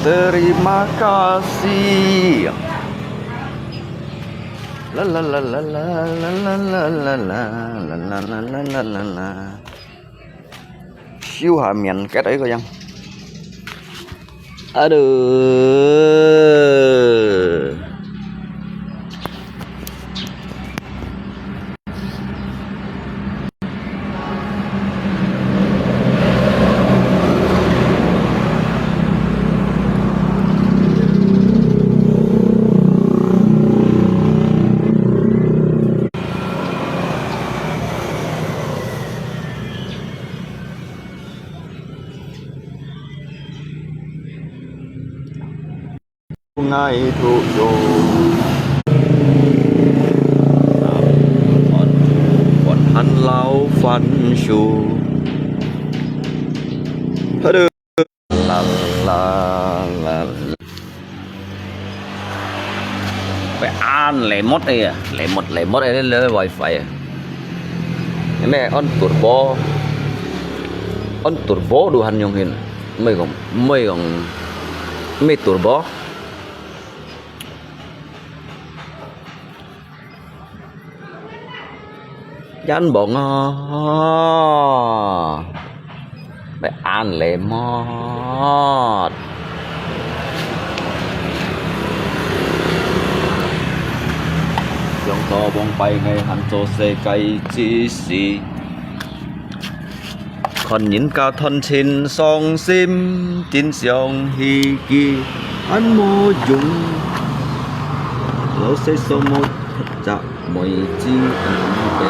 Terima kasih. La la la la la la la la la la la la la la la la. Siêu hạ miệng cái đấy coiยัง. Aduh. Ngày thủ đô còn hắn lao phân su la la phải ăn lấy mót đây à lấy mót đây lên wifi à mẹ on turbo đủ hành nhung hình mấy turbo Jangan bongong. Phải ăn lemot. Trong to bong bay ngày hành cho xe cây chi xì. Còn nhìn cao thân trên song sim trên sông hi kỳ anh mô dùng lỡ xe số một chạm mọi chi anh bè.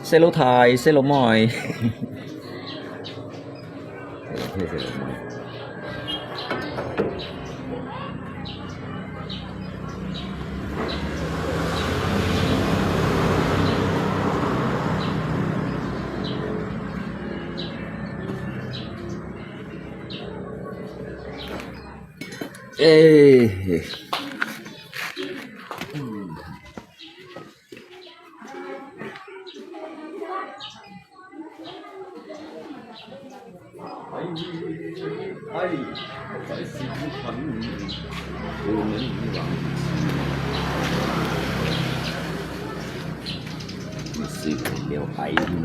Xe lô Thái, xe lô mòi. Ê 在心团不能忘。你是为了爱你。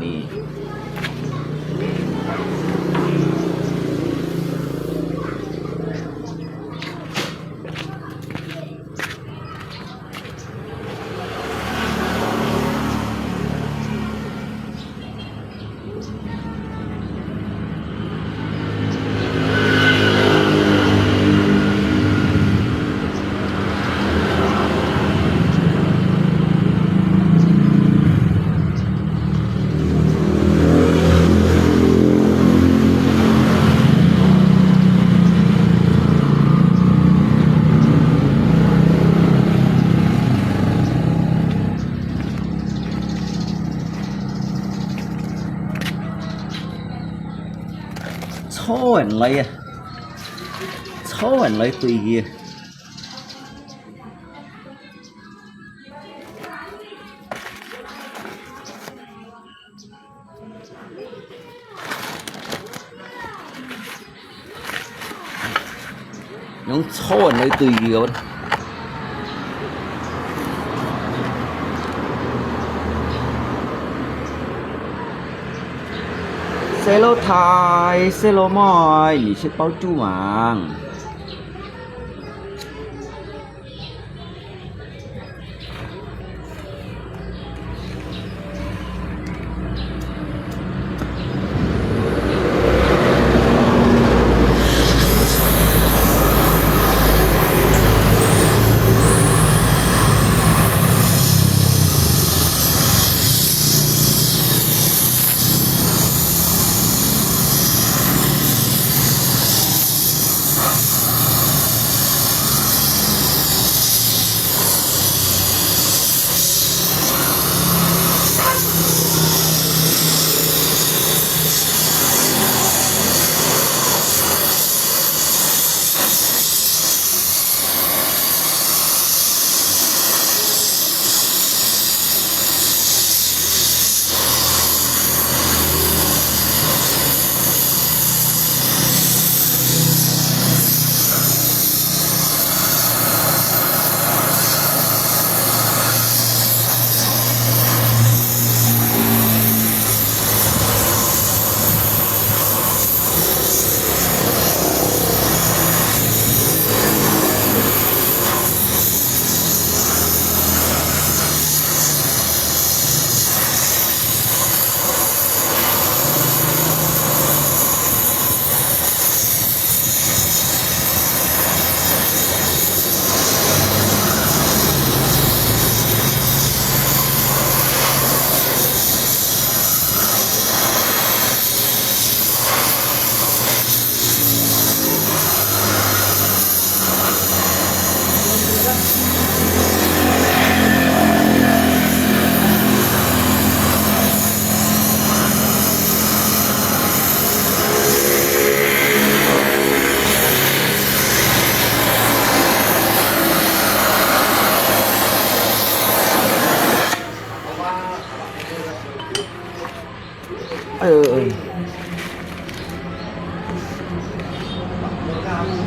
Thôi anh lấy à, thôi anh lấy tùy kia. Những thôi anh lấy tùy kia luôn. Xe lô Thái, xe lô mòi, lì xe bao chú mạng.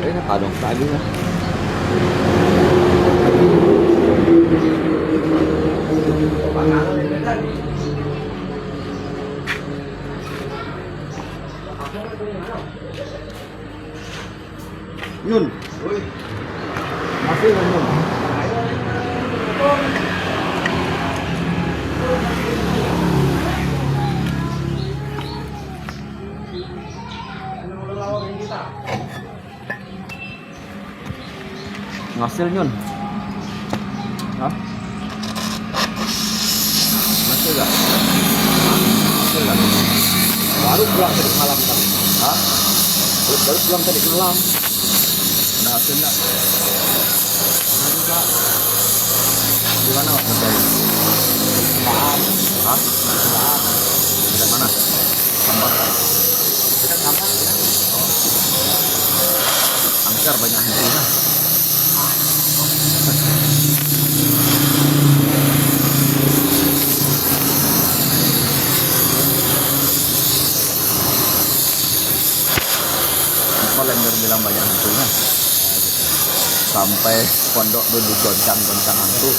Đấy nó tạo động tại biết đó. Nhun. Masih kan Nhun. Ngasil Nyun. Hah? Ngasil gak? Ngasil gak? Baru pulang tadi malam kan? Hah? Baru pulang tadi malam. Nah, hasil enggak? Nah, juga. Gimana waktu tadi? Maaf. Hah? Maaf. Dekat mana? Tambah. Dekat tambah ya? Oh. Angker banyak hantunya. Lender bilang banyak hantunya. Sampai pondok dulu goncang-goncang hantu.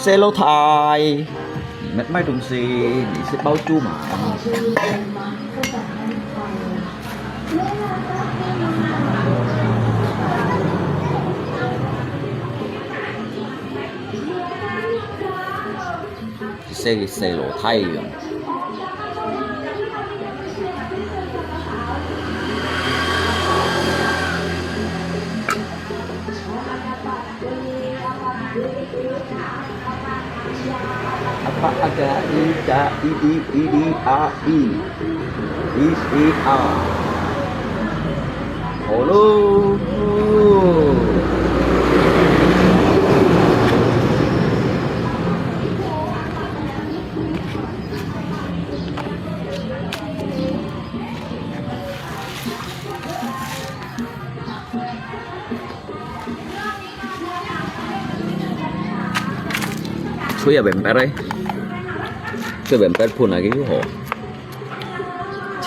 xe lâu thai mét mai đồng xì để sẽ bao chu mà xe lâu thai apa ada ida idi a i a halo Suy à bèm bét đây suy bèm bét phun là cái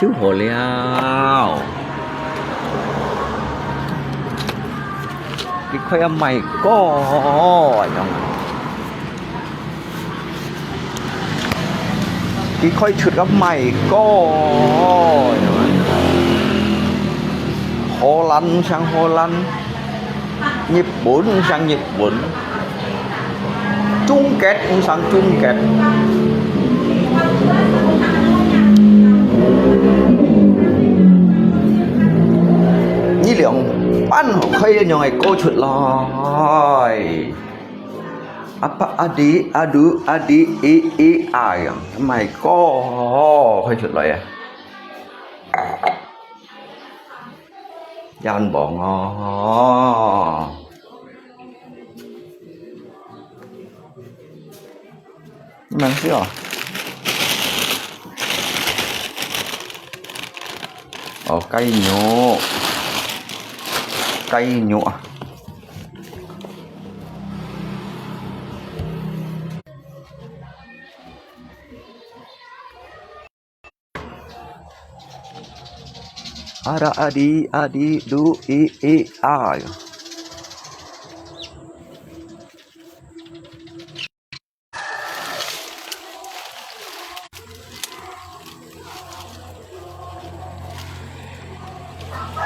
chiếu hồ leo cái khoai âm mày có cái khoai chuột âm mày có Hồ Lan sang Hồ Lan Nhật Bản sang Nhật Bản Trung Kết sang Trung Kết Nhi lượng ban học khay nhỏ ngày cô chuột lòi apa adi ai mày có khay chuột lòi à gian bỏ ngò mang xíu à cây nhộ ada adi du ai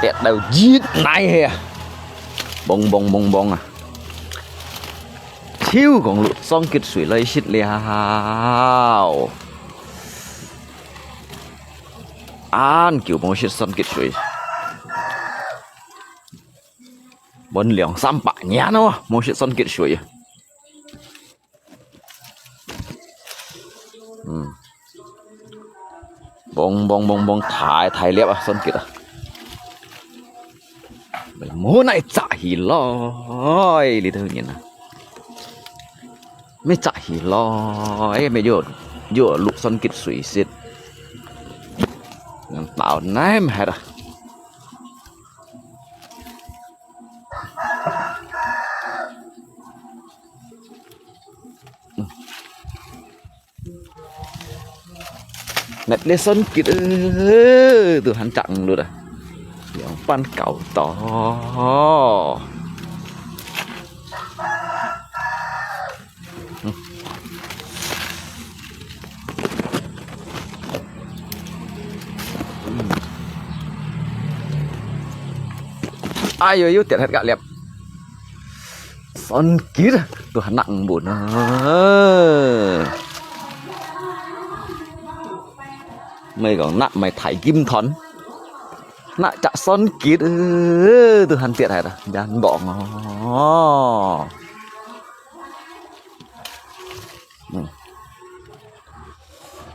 tẹt đầu giết này hè bông à chiêu còn lụt xong kịch sủi lấy xịt liao an kiểu bông xịt xong kịch sủi bông liang xăm bả nhá nó bông xịt xong kịch sủi bông thải liệp à xong kịch à mô này chả hỉ lòi lý thư nhìn à mấy chả hỉ lòi mấy dựa lục son kịch sủi xịt tạo nãy mà hết à nét lên son kịch từ hắn chặn luôn à yang pan kau to ayo tiệt hết gạo liệp son kít tuh nặng buồn mày còn nặng mày thải kim thón nạ chạ son kít từ hàn tiệt hay là đàn bỏ ngó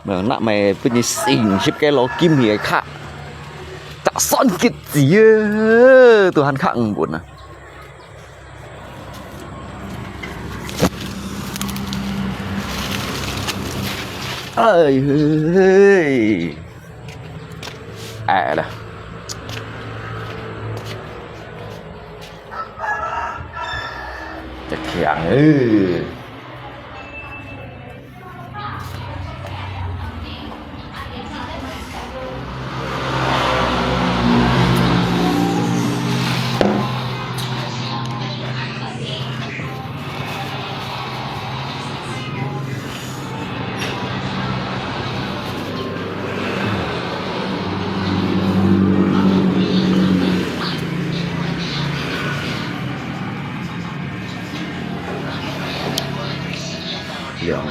mà nạ mày bây giờ xỉn xếp cái lò kim thì khá chạ son kít gì từ hàn khẳng buồn à ơi đó chắc khiang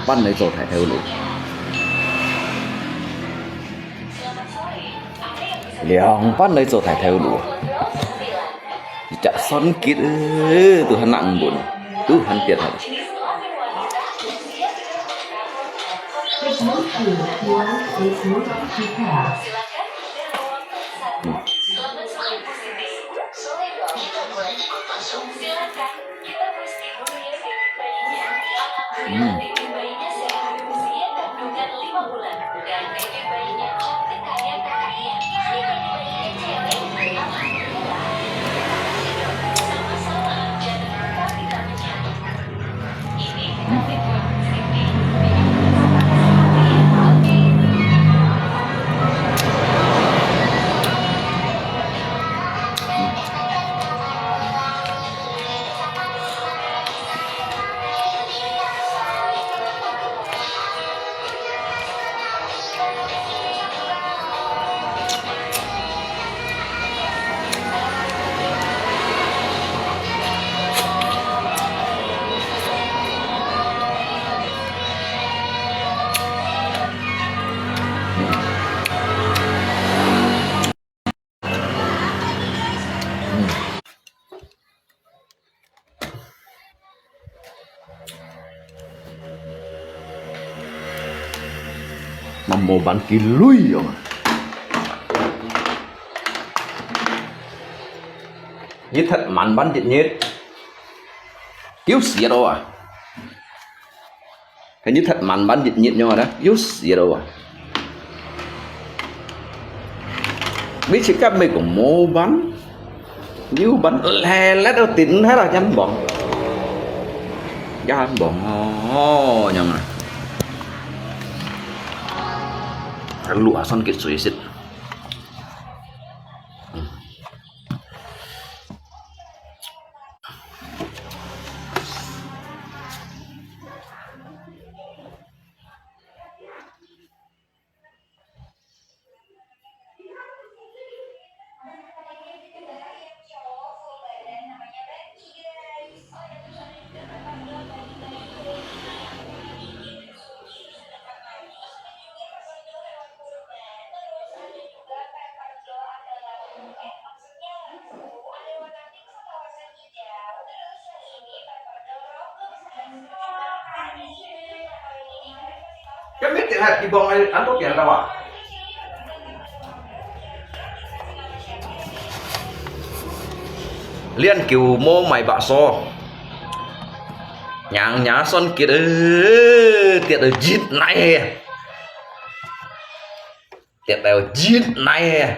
ban lấy rồi thải theo lũ liang ban lấy rồi thải theo lũ chả son kít từ hắn nặng buồn từ hắn tiệt hả mà mau bán kì lui rồi như thật mặn bắn điện nhiệt yếu xỉa đâu à cái như thật mặn bắn điện nhiệt nhau đó yếu xỉa đâu à biết chỉ các mình cũng mua bắn như bắn lè lét đâu tính hết là chăm bọn chăm bọn nhầm này lụa son kít suy xịt cái biết tiền hạt thì bông này ăn tốt tiền đâu à liên kiều mô mày bạ so nhàng nhá son kiệt tiệt ở giết này tiệt ở giết này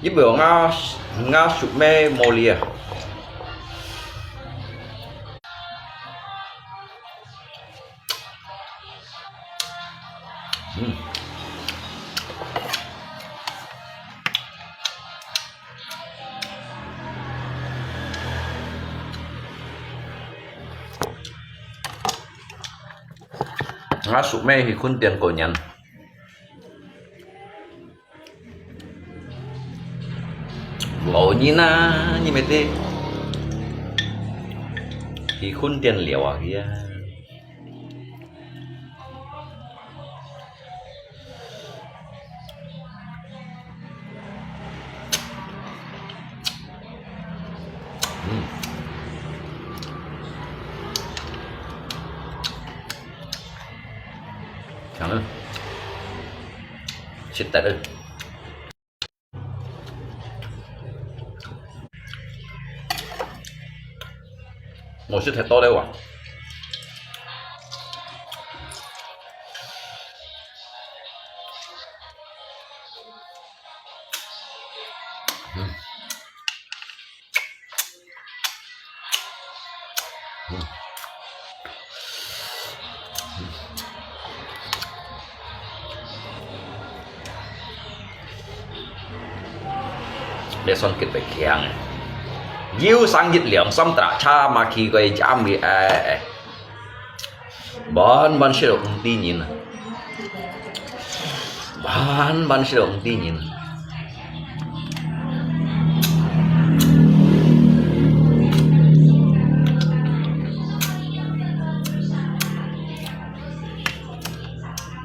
giúp biểu nga sụp mê mồ lìa nga sụp mê thì khuyên tiền cổ nhận ngộ như na như mấy thế thì khôn tiền liệu à kia chẳng ơn chết tại đây một chiếc thẻ to đâu à để son kịch phải khéng yêu sang dịch liệm xăm trả cha mà khi gây cha mi bọn sẽ được tin nhìn ban sih dong dingin.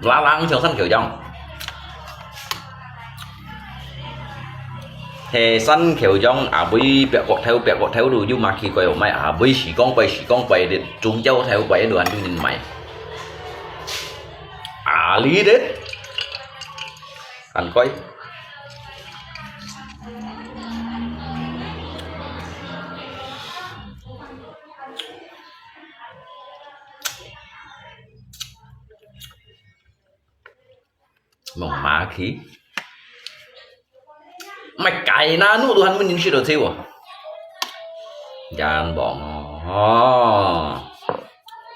Lang trường sân kiểu dòng hè sân kiểu dòng à bây bẹt gọt theo đồ nhưng mà khi quay ở mày à bây chỉ con quay để chúng châu theo quay đồ ăn cho nhìn mày à lý đấy ăn coi mong má khí mày cày na nụ đồ ăn mình nhìn chưa được thiêu à dàn bọn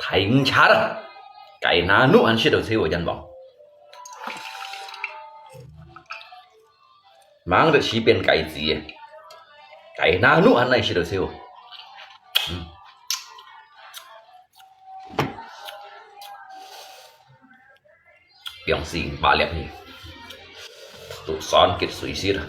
thành chát à cày na nụ ăn chưa được thiêu à dàn bọn mang được chỉ bên cày gì cày na nụ ăn này chưa được thiêu biang gì ba liệp gì tụ son kết suy xí rồi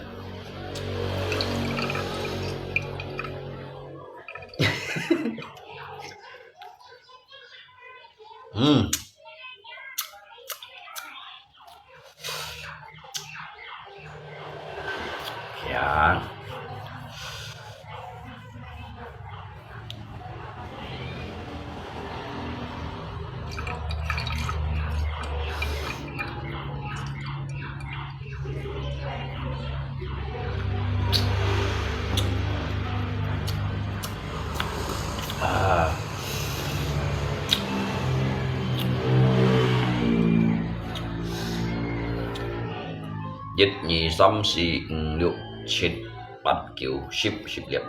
ya dịch nhì xăm xì liệu chết bắt kiểu ship liệp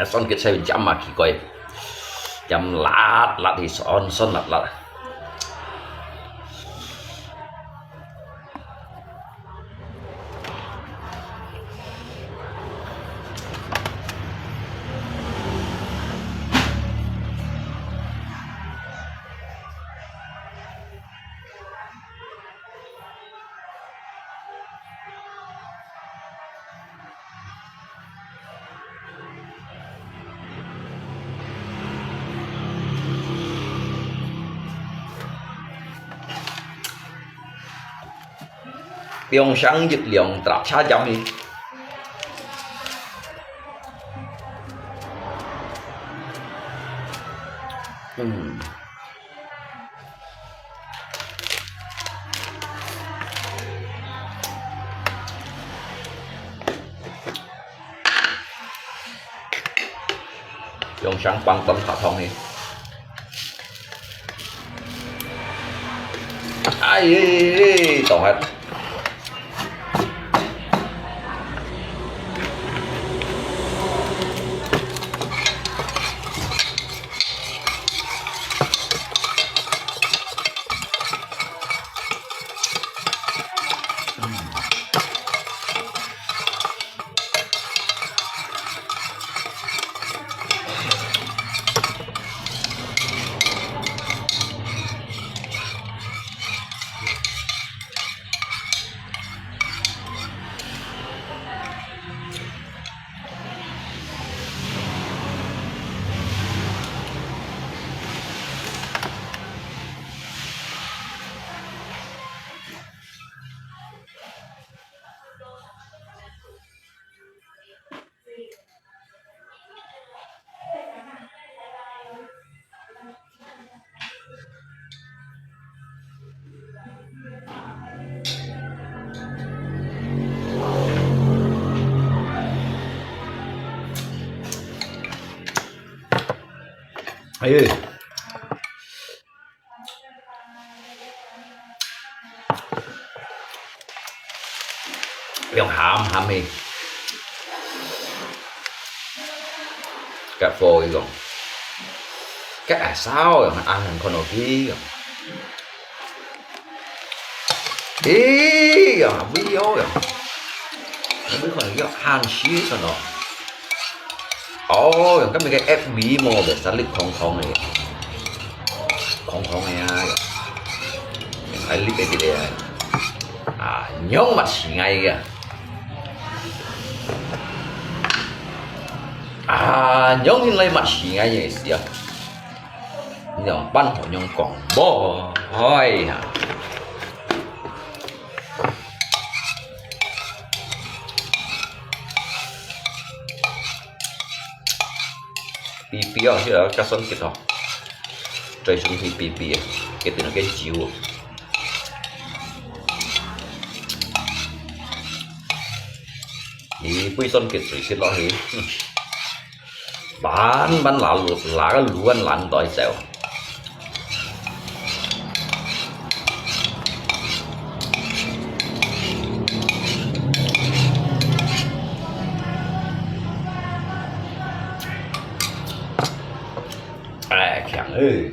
son kết say chăm mà khi coi chăm lát thì son lát biong sáng dịch lượng trap xa chậm đi biong sáng băng tấm thả thông đi ai tổng hết Ayo. Yang ham đi. Cà phê gồm Cái sao rồi mà ăn thằng con kia rồi. Ý rồi video rồi. Không biết còn cái hàng xí sao nó. Ồ, cái mấy cái FB mà để sản lịch không này. Không này à. Phải lịch cái gì đây. À, nhông mặt xí ngay kìa. À, nhông hình lấy mặt xí ngay vậy xí à. Nhông bắn họ nhông còn bò. Thôi hả. Pipi à, chứ là cá sấu kịch đó. Trời xuống thì pipi à, cái từ nó cái chiếu. Thì quy son kịch rồi xin lỗi. Bán lá cái lúa ăn lạnh tỏi xèo. À, khẳng ơi.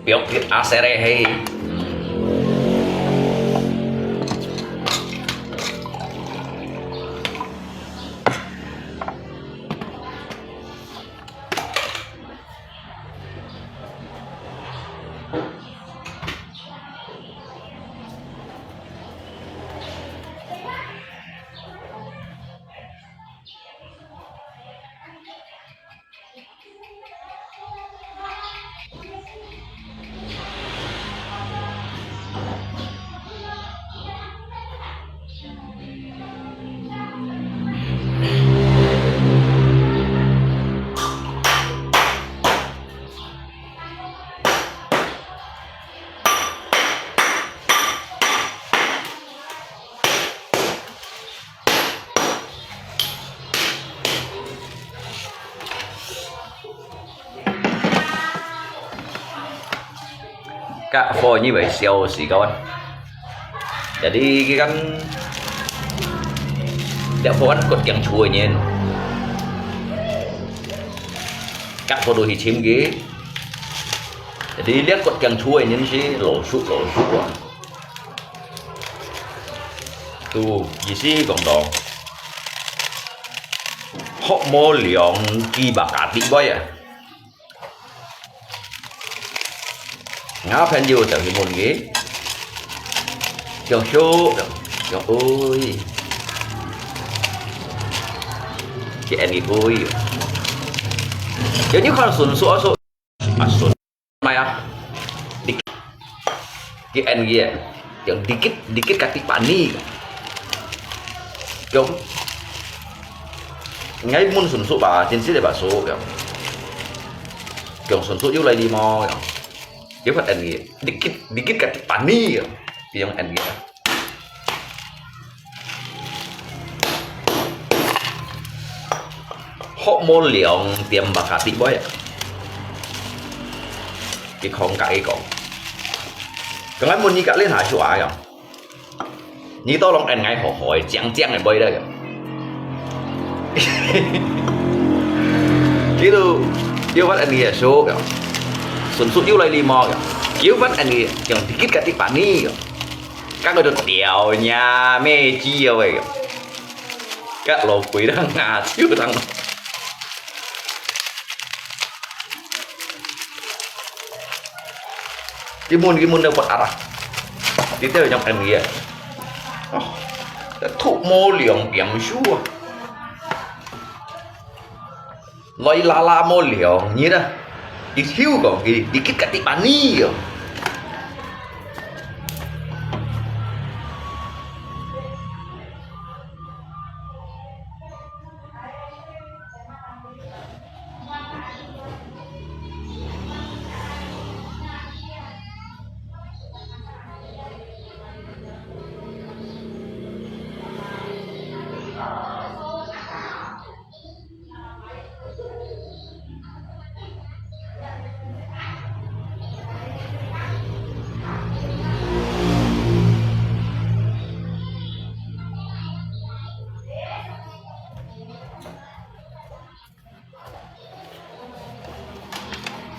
Biểu hiện ACR hay các phôi như vậy siêu xì con. Jadi cái kan dia phôi kan kod yang cuy nyen. Các phôi đôi chim ghế. Jadi lihat kod yang cuy nyen sih lỗ sụp. Tu, gì sih còn đòn. Họ mua lượng kỳ bạc cả tỷ boy à. Ngáo phen vô từ môn ghế cho số cho ôi chị em đi ôi nếu như không xuân số à xuân mày à đi chị em kia yang dikit kaki pani kiểu ngay môn xuân số bà tiến sĩ để bà số kiểu xuân số yêu lại đi mò dia buat NG dikit kat pani yang NG họ mua lượng tiệm bạc cả tỷ boy cái không cái còn cái muốn như cả lên hải chùa à như tôi lòng anh ngay họ hỏi chang này boy đây gitu dia buat NG số xuân suốt yêu lại đi mò kiểu vẫn anh nghĩ kiểu dikit kat pani các người được đèo nhà mê chiêu vậy các lô quỷ đang ngà thiếu thằng cái môn đâu có ara tiếp theo trong anh nghĩ thụ mô liều điểm xua lấy la mô liều như đó đi thiếu còn gì dikit kat pani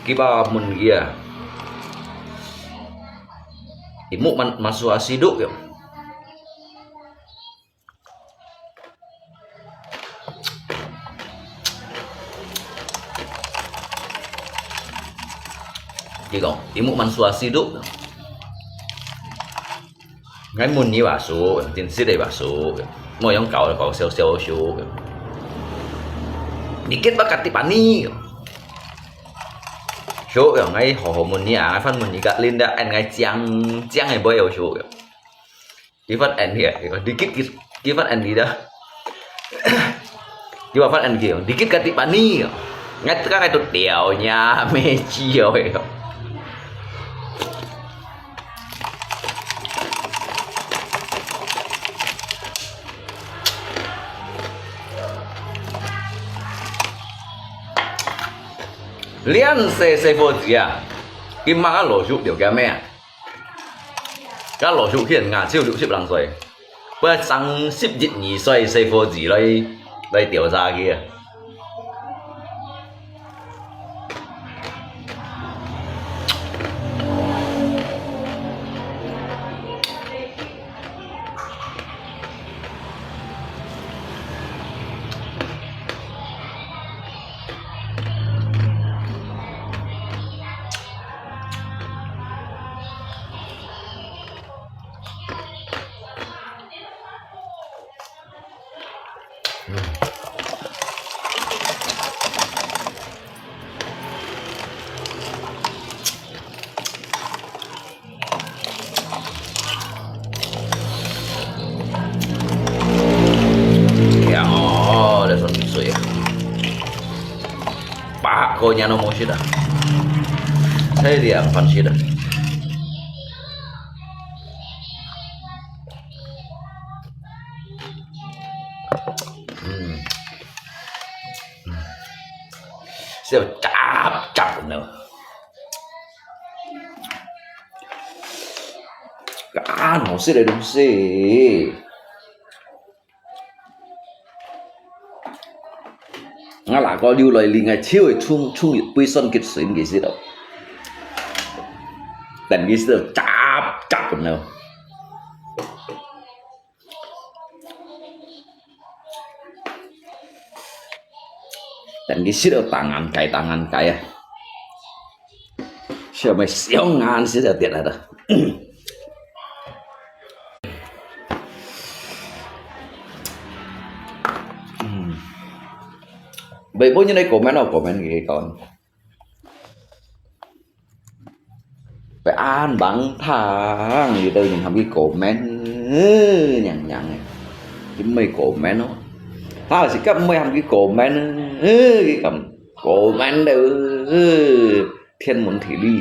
Kiba mun gia imu masuk asiduk yo. Kiko imu masuk asiduk. Ngay mun như bà số tiền xí đây bà số ngồi giống cậu là cậu xeo xeo số dikit ba katipani số yang ngay hồ mun ni à phân mun ni gạt lên đã anh ngay chiang chiang này bơi ở số cái phát anh here dikit cái phát anh đi đó cái phát anh kiểu dikit katipani ngay tất cả cái tụt đèo nha mê chiều vậy. Liên xe vô gì à? Kim mang các lỗ trụ điều kéo mẹ. Các lỗ trụ hiện ngả siêu trụ ship lăng rồi. Bây sang ship dịch nhì xoay xe vô gì đây tiểu ra kia. Cô nhà nó mua shit à? Thế thì ăn phần shit à? Siêu chắp nữa. Cả nó sẽ để đúng gì? Ngã là có lưu lại liền ngày chiều ấy chung bươi xuân kết xuyên cái gì đâu, đàn cái gì đâu chắp còn đâu, đàn cái gì đâu tangan cái à, siapa mày siêu ngan sih ada tiada dah. Vậy bố như đây comment gì còn phải an bằng thang gì đây mình làm cái comment nhằng này cái mày comment nó tao chỉ cấp mày làm cái comment cái cầm comment đâu thiên muốn thị ly.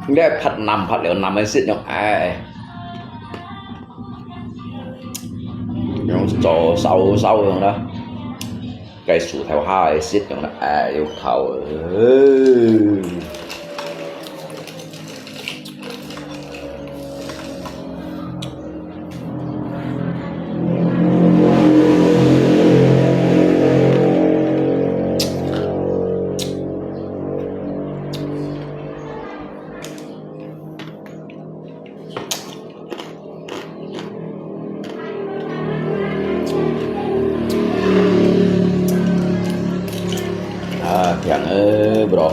Ngheผัดliệu nằm ấy xịn nhóc ai nhóc cho sau rồi đó cái sủ theo hai xịn nhóc ai yêu thầu yang bro.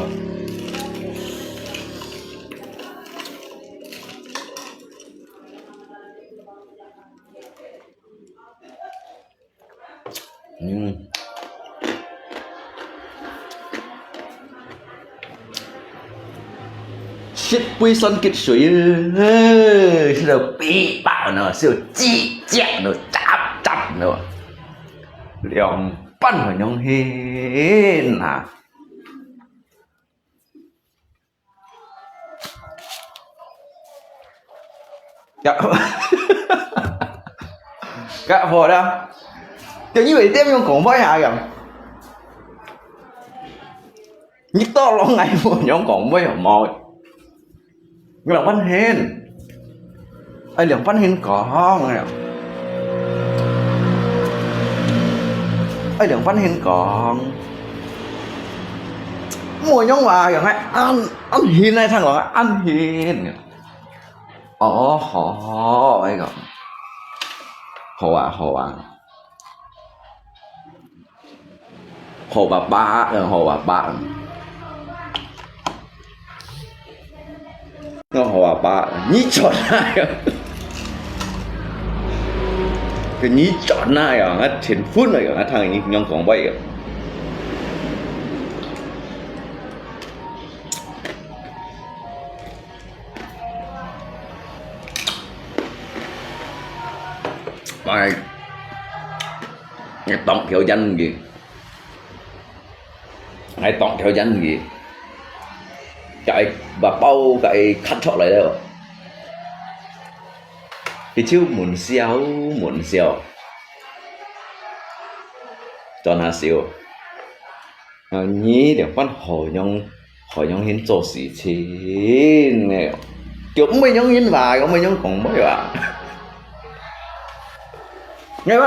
shit quy son kịch suy rồi bị bạo nữa siêu chi chẹt nữa chắp chắp nữa liền bắn vào nhông hên à cả hồi đó kiểu như vậy tiếp nhưng cũng với hạ rồi nhất to lo ngày một nhóm còn với mọi cái là văn hên ai liền văn hên có này ai liền văn hên có mỗi nhóm màอย่างไรăn hiền này thằng gọi ăn hiền họ ấy gọi họ bà ba nó họ bà nhí chọn này cái nhí chọn này ở trên phút này ở thằng nhí nhông còn vậy mà nghe tổng theo danh gì ngay tổng theo danh gì cái và bao cái khát chọn lại đâu cái chiếu muốn xéo cho nó xéo nhí để quan hỏi nhông hiến做事情này kiểu mấy nhông hiến vài có mấy nhông còn mấy bạn nghe ba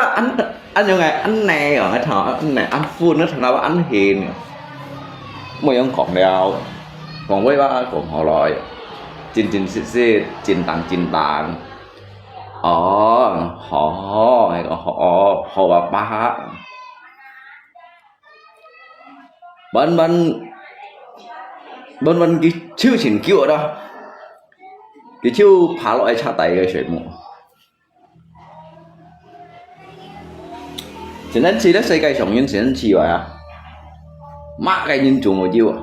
anh như ngày anh này ở cái thọ anh này anh phun nó thằng nào anh hiền mấy nhông còn đeo còn với ba còn họ loại chín xí chín tàng họ hay còn họ và ba bên cái chiêu chỉnh kêu ở đâu cái chiêu phá loại cha tay cái chuyện mù chỉ nên chỉ là世界上面先起來啊，乜嘅人做冇招啊？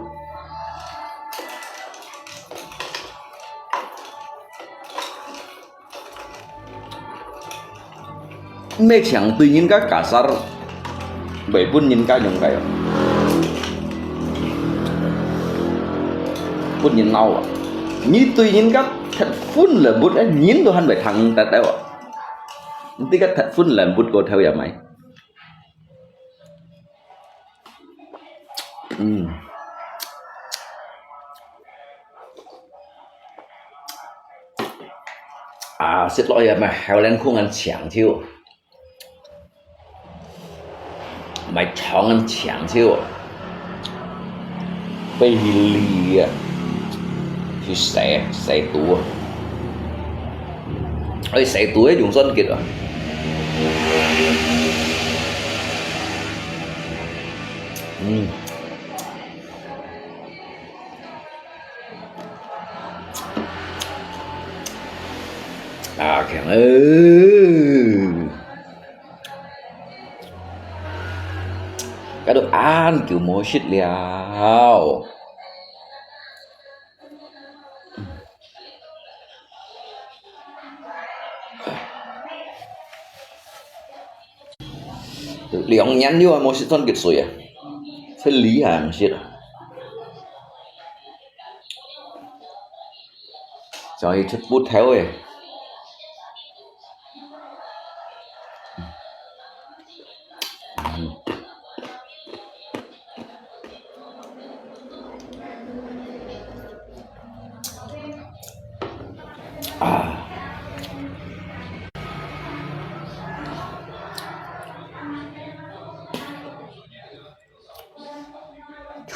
咩強對人家假殺，未本人家用嘅，本人鬧啊！你對人家thật phun là bút á, nhìn tôi hắn phải thằng ta đâu à? Tí cái thật phun là bút cô theo giờ mày. Xin lỗi mà heo lên không ăn chẳng chiêu mày chọn ăn chẳng chiêu bây lì thì xẻ tủ ấy xẻ tủ ấy dùng dân kìa rồi kìa cái đồ ăn kiểu mua shit liao liang nhắn như mua shit con kịch rồi à phải lý hàng shit à rồi chất bút theo rồi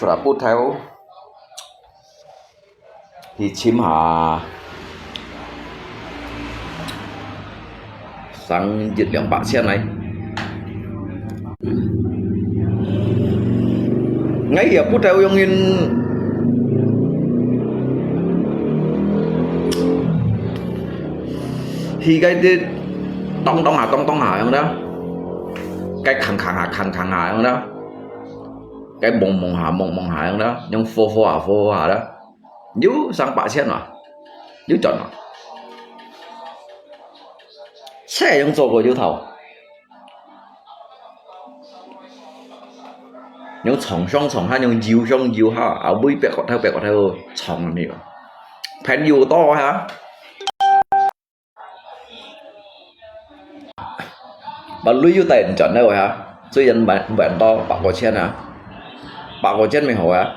Sudah put theo thì chim hà sang dịch lượng bạn xe này ngay hiệp put theo yang in thì cái tông hà không đó cái khẳng hà không đó cái bồng hà không đó nhưng phô hà đó you sang Pak Chen à, you chọn à, xe yung做過 you thầu, yung 床上床下用搖上搖下，後尾白個頭床呢個，平搖多嚇。Bà lui vô tiền chuẩn đâu hả? Tuy nhiên bạn to bạc có chen hả? Bạc có chen mày hỏi hả?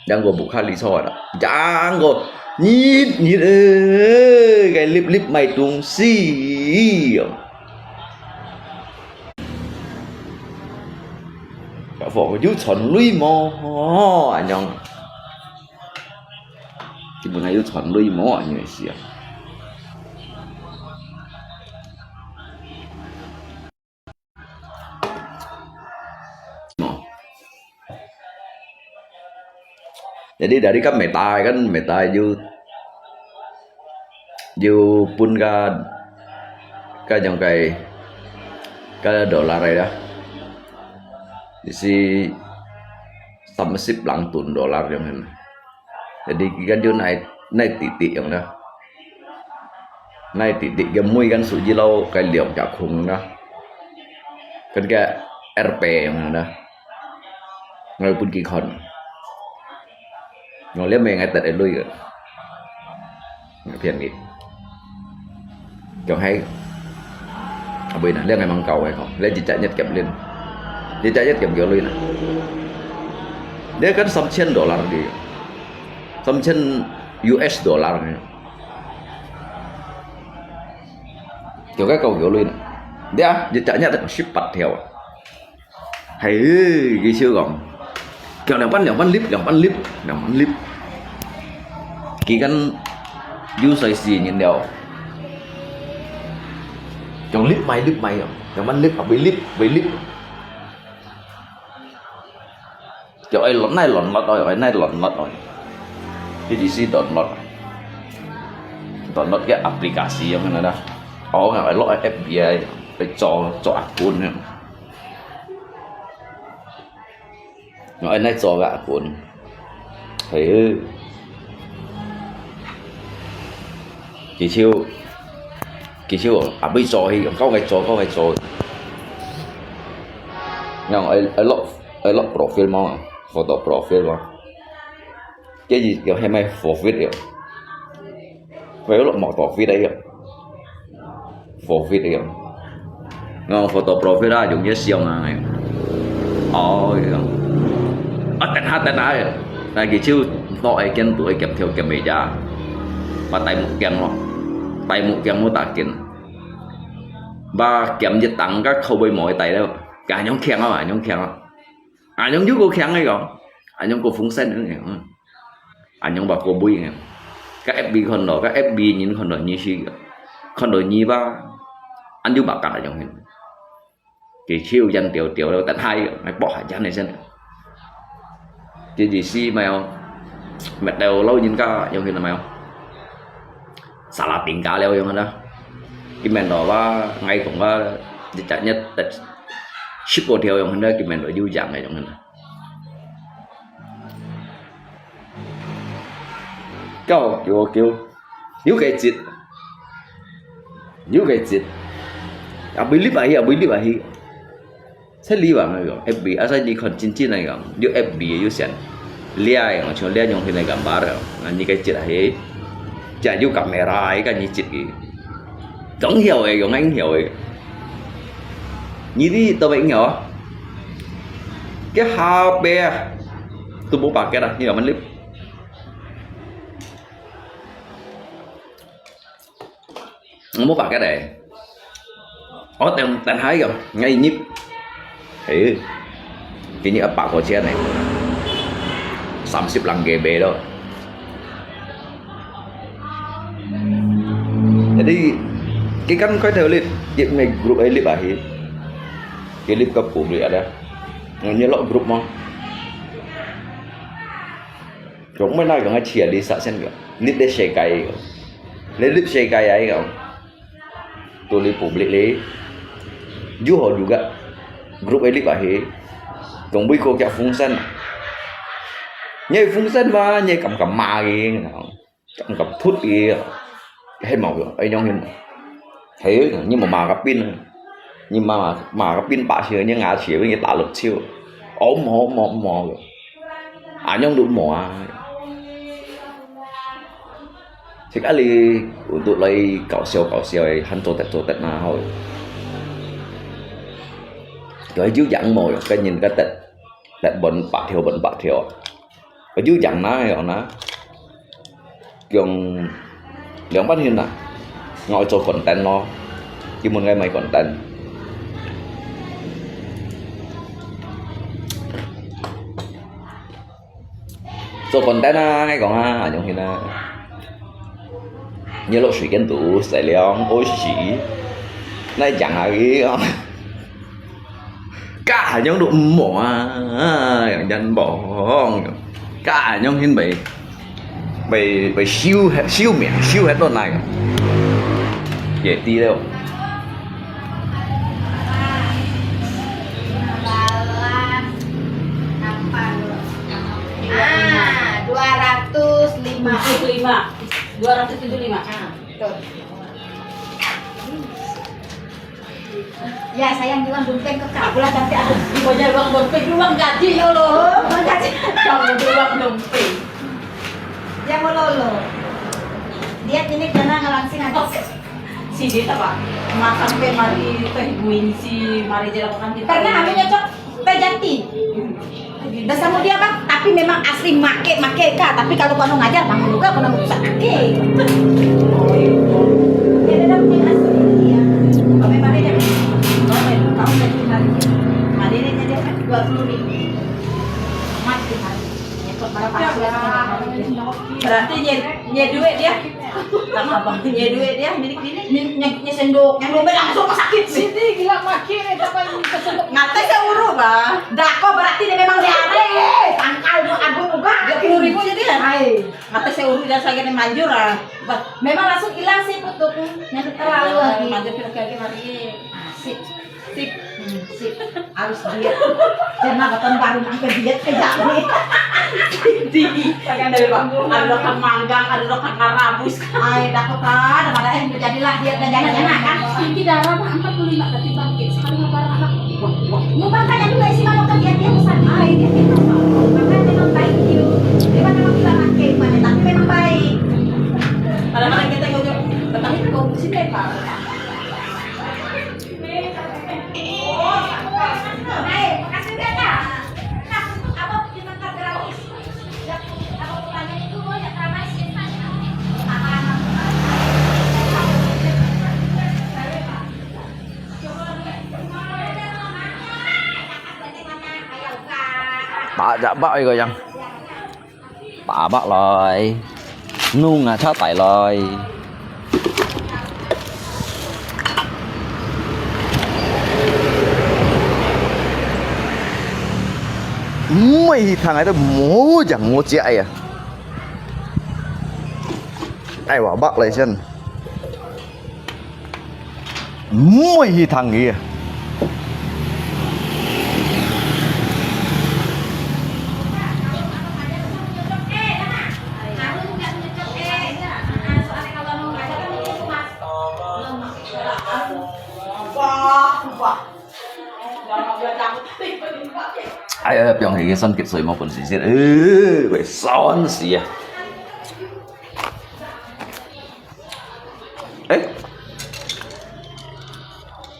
Đang có bục khai lý soi đó. Chẳng có nhít ơi cái lip mày tung xì. Bà phổ có chú chuẩn lui mò anh nhông. Thì bữa nay chú chuẩn lui mò anh như xì. Jadi dari kan metai you pun ka yang kai ka dolar ya di si 30 lang tun dolar yang ini. Jadi kan you naik titik yang dah naik titik gemui kan suji lau kai liok jak khung dah kan kayak RP yang dah ngai pun ki kon ngồi lấy mày ngay tận lui rồi phiền nghỉ còn hay bây giờ lấy ngày măng cầu hay không lấy chỉ chạy nhất kẹp lên chỉ chạy nhất kẹp kiểu lui này nếu cái $1,000 đi $1,000 này kiểu cái cầu kiểu lui này đấy chỉ chạy nhất ship bật theo hay cái siêu gọn kiểu làm bắn lip kỳ kan user gì nhìn đều trong lip mày không trong bắn lip hoặc với lip kiểu ấy lọt rồi cái này lọt rồi cái gì xí lọt cái aplikasi yang mana dah phải lọt FBI phải cho akun này nói này cho gạ cuốn thấy kỳ chiêu bây giờ thì có cái cho nhưng ấy lọ profile mà photo profile mà cái gì kiểu hay mày profile đấy với lọ mỏ profile đấy profile đấy ngon photo profile ra dùng như siêu này tên hai là cái chiêu tội kiến tuổi kèm theo kèm mày già và tay một kèm mô tả kiến và kèm giật tặng các khâu bơi mỏi tay đâu cả nhóm khen không nhóm giúp cô khen hay không nhóm cô phúng sen nữa nhóm bà cô bui các FB con đó các FB nhìn con đó như gì con đó như ba anh giúp bà cả trong hình cái chiêu dân tiểu đâu tận hai mày bỏ hạt dân này xem cái gì si mày mệt đều lâu nhìn cả giống như là mày salah tingkah leo yang ada cái mền đó và ngay cũng có chạy nhất ship hộ theo yang ada cái mền đó vui dạng này trong này kêu yếu cái chết beli bahi saya lihat nggak FB asal di cincin này nggak dia FB itu sen lihat yang cuma lihat yang ini gambar ini cái chết này chả vô camera ấy cái như chết gì chẳng hiểu ấy còn anh hiểu ấy như thế tôi vẫn hiểu cái HP tôi bố bạc cái này như là mình clip bố bạc cái này có tên thấy rồi ngay nhíp thì cái như bạc của xe này 30 lang GB đó. Jadi kan kau tahu lihat dia grup elit bahir, elit ke publik ada, nyelok grup mah. Chúng mới nói cái chuyện đi sợ xem kìa, lip để xe cày, lấy lip xe cày ấy kìa, tôi lihat publik lấy, juga juga grup elit bahir, chúng bây cô kẹo phun sen, nhảy phun sân và nhảy cầm cầm ma gì cầm cầm thút gì hay màu ấy nhau hình thế nhưng mà gặp pin nhưng mà gặp pin bả xíu nhưng ngã xíu với người ta lột siêu ốm mò nhau đủ mò thì cái li tụi lấy cạo siêu hắn tổ tết nào hồi cái dưới dặn mồi cái nhìn cái tết lại bận bạc thiểu cái dưới dặn nó hay nó cường lượng bắt hiên là ngồi cho content lo chứ một ngày mày content cho content hay còn giống như là như lộ水跟毒晒凉好洗那讲下cái cả nhóm độ mỏ nhân bỏ cả nhóm hiên bị siêu hết luôn này dễ tí đâu Ah, 275. 275. Betul. Ya sayang bilang dompet ke kabulan nanti aku Banyak uang dompet, uang gaji ya Allah. uang gaji. Kamu uang dompet. Dia mau lolo. Dia ini karena ngelangsing aja. Si dia apa? Makan pe mari teh si mari jelakan kita. Karena aku nyocok teh janti. Dan sama dia kan, tapi memang asli make kak. Tapi kalau kamu ngajar, kamu juga kamu bisa make. Oh iya. Dia ada punya asli dia. Kamu mari dia. Kamu jadi mari. Mari dia jadi 20.000. Mati mari. Nyekot berapa? Berarti nye duit dia. Sama abang nye duit dia milik ini. Nye sendok, yang dompet langsung ke sakit. Sini gila makin dapat kesendok. Ngatai saya urut bah. Dako berarti dia memang diare. Tangkal bu abu juga. 20.000 jadi ya. Hai. Mata saya urut dan saya kena manjur ah. Memang langsung hilang sih putuk. Nanti terlalu lagi. Manjur pilih kaki mari. Sip. Sip. Sip. Harus diet. Jangan kapan baru sampai diet ke jadi. Di pakai dari bangku. Ada lokal manggang, ada lokal karabus. Hai, dako kan. Ada yang jadilah diet dan jangan-jangan kan. Tinggi darah 45 berarti bangkit. Sekali lebaran anak. Makanya juga isi mau kerja dia pesan. Hai, dia itu. Makanya memang baik you. Dia memang kita pakai mana tapi memang baik. Kadang-kadang kita ngomong, tetapi kau mesti pak. Baik, makasih banyak. Nah, untuk apa kita gratis? Kalau tanya itu ya ramai sih. tạ dạ bác rồi chăng tạ bác rồi nung à sao tại rồi mấy thằng ấy nó múa chẳng múa chạy à ai bảo bác lại chân mấy thằng kia ai yang cái sân kịch soi maupun sisir vậy son sih ya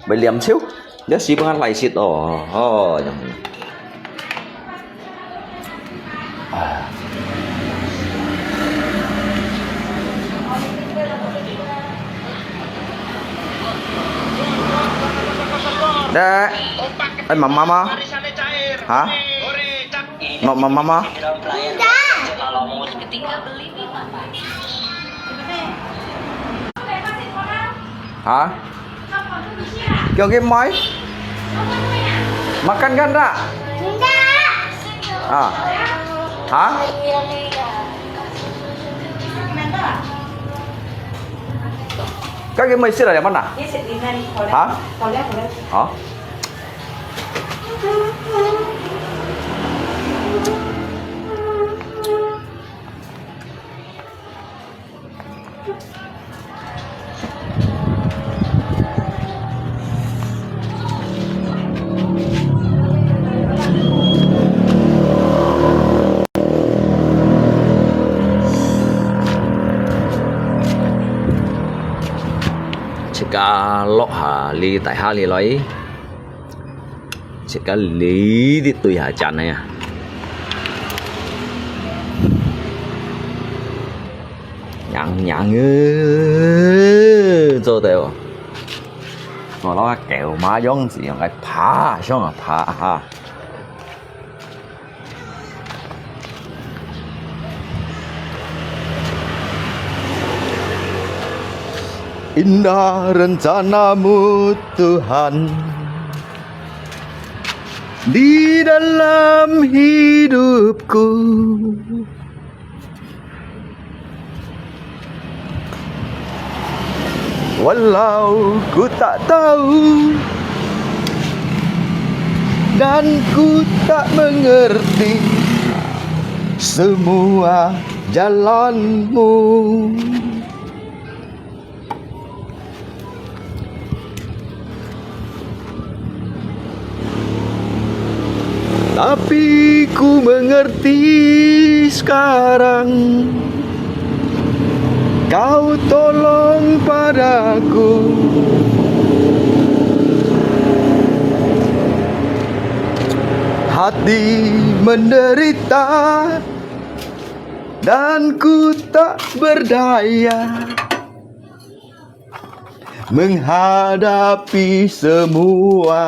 bay liam xíu dia sih pengen lai sit yang Dah, mama, hah? Mama? Kalau mau ketika beli nih Pak. Hah? Kêu game mấy? Makan kan tak? Enggak. Ah. Hah? Các game mấy xí là mana? Hah? Hả? cả lọ hà li tại hà li lấy sẽ cả lý thì tùy hà chăn này à nhặng cho đều nó là kẹo má giống gì cái phá xong à phá ha Indah rencanamu Tuhan di dalam hidupku. Walau ku tak tahu dan ku tak mengerti semua jalanmu, tapi ku mengerti sekarang. Kau tolong padaku, hati menderita dan ku tak berdaya menghadapi semua.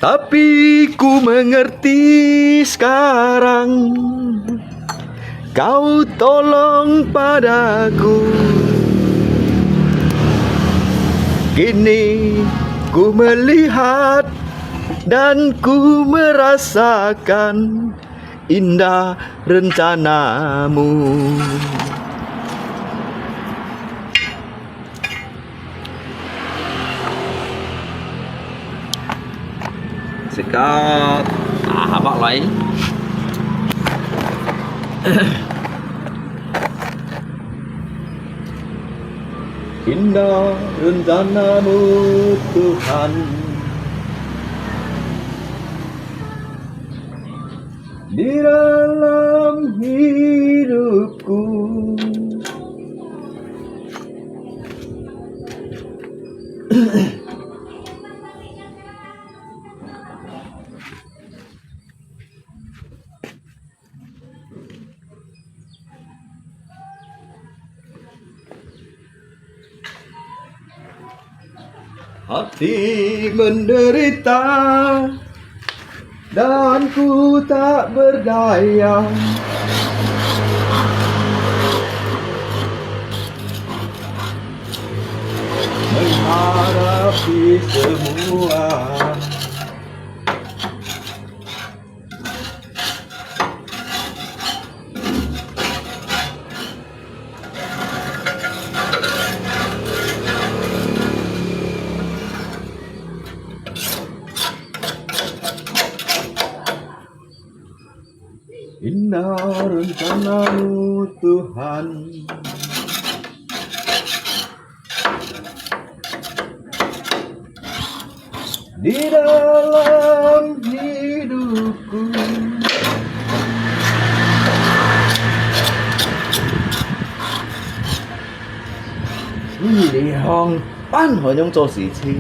Tapi ku mengerti sekarang, kau tolong padaku. Kini ku melihat dan ku merasakan indah rencanamu. Sekat bác lấy indah rencanamu Tuhan di dalam hidupku. Hati menderita dan ku tak berdaya menghadapi semua. Indah rencanamu Tuhan di dalam hidupku. Ini hong ban họ nhung cho sự情。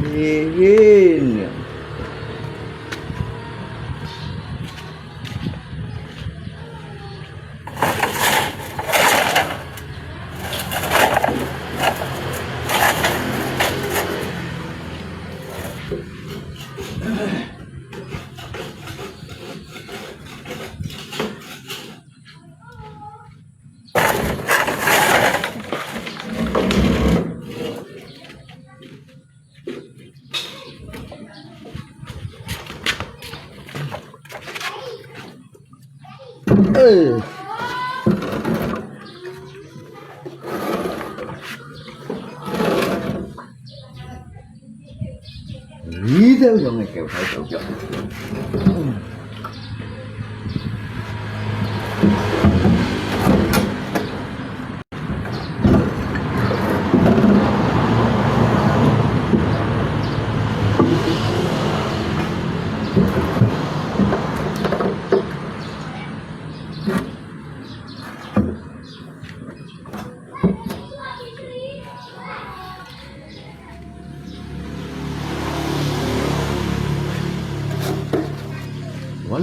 Ý theo dòng này kéo theo kéo chậm.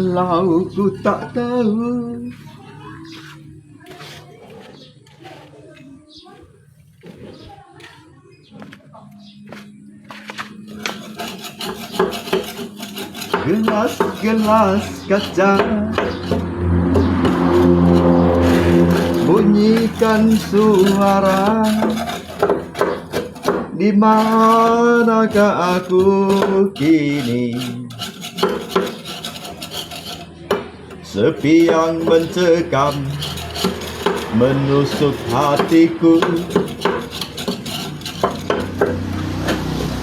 Walau ku tak tahu gelas-gelas kaca bunyikan suara, di manakah aku kini? Sepi yang mencekam menusuk hatiku.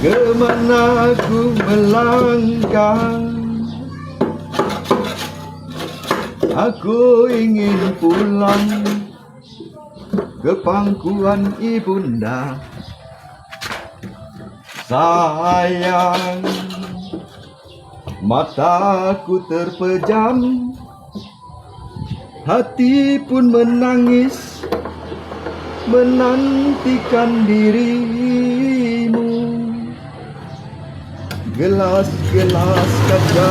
Kemana aku melangkah? Aku ingin pulang ke pangkuan ibunda. Sayang, mataku terpejam, hati pun menangis menantikan dirimu. Gelas-gelas kaca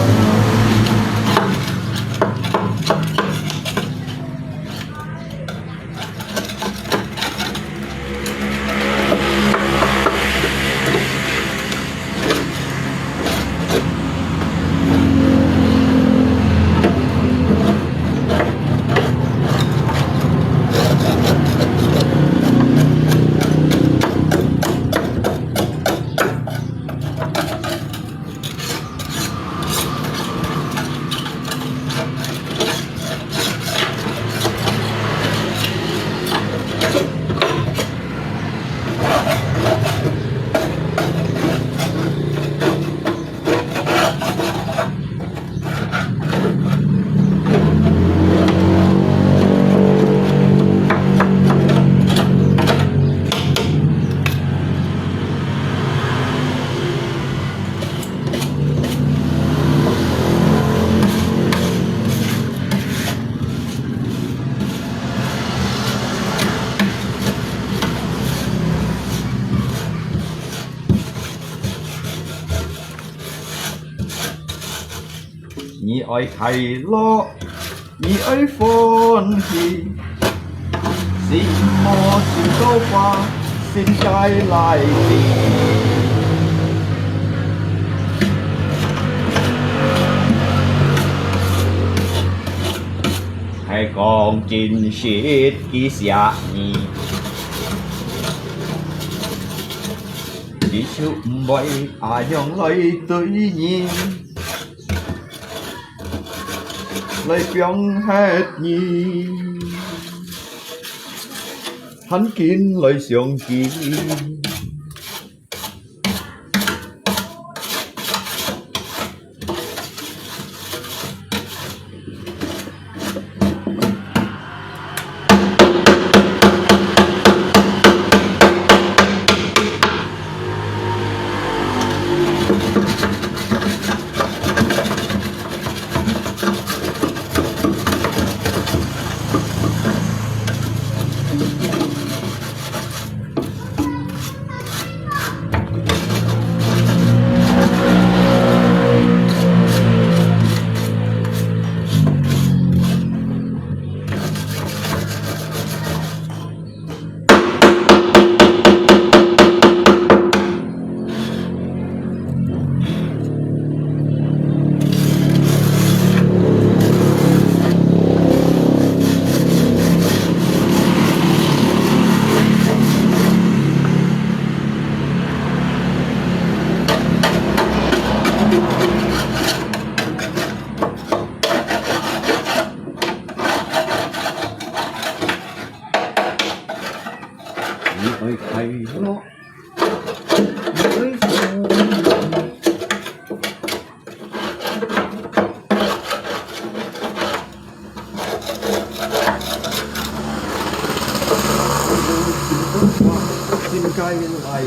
Nhị ơi thầy lo, nhị ơi phồn thì xin mò xin câu qua, xin trai lại tìm. Hay còn trình xịt ký xạ nhị chỉ chụp vậy dòng lấy tự nhiên lấy phiông hết nhị hắn kín lấy xiong kín ơi thầy lo mới xin cay lại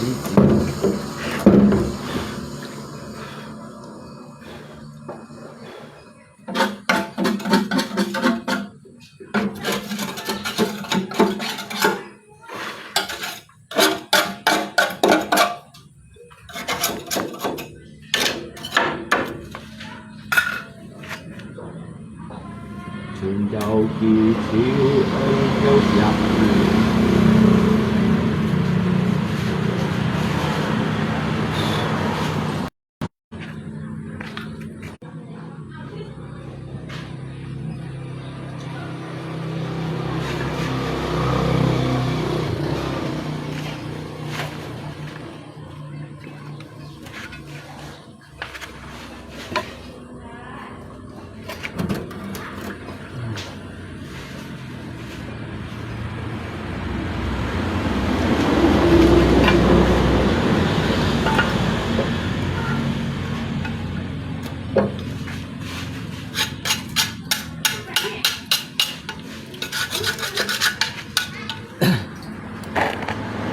Hiu kêu giặc.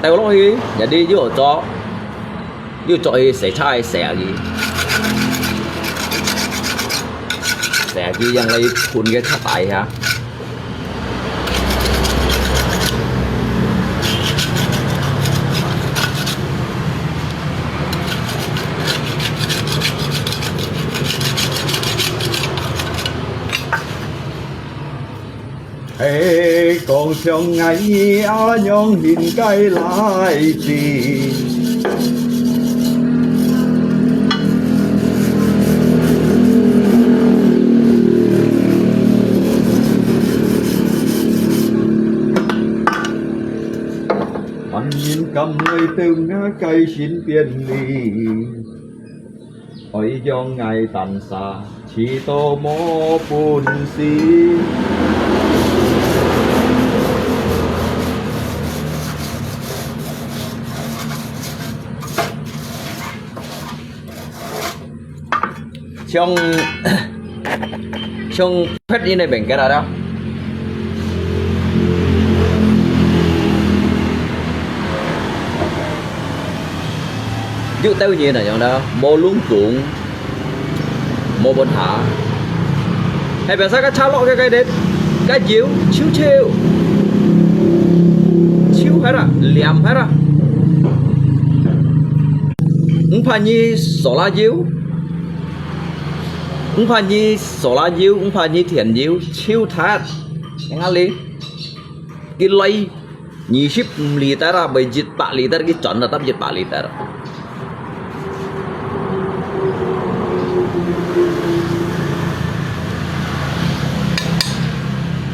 Tao lo hi, jadi yo cho sẽ chai sẽ gì yang lấy phun cái thắt tại hả? Hey, còn trong ngày á nhong hiện cái lại gì anh nhìn cầm người từng cây xin tiền đi ôi do ngày tàn xa chỉ tô mô buồn xí trong phết đi này bệnh cái nào đâu chứ tao gì này chẳng đâu mô lúng cuộn mô bên hạ hay bạn sao cái cháo lọ cái đến cái chiếu chiếu hết à liềm hết à không phải như sổ lá chiếu không phải như sổ lá diêu, không phải như thiền diêu, chiêu thát, yang ali, cái lay, 20 liter à, bây giờ 4 liter cái chọn là tấp giờ 4 liter.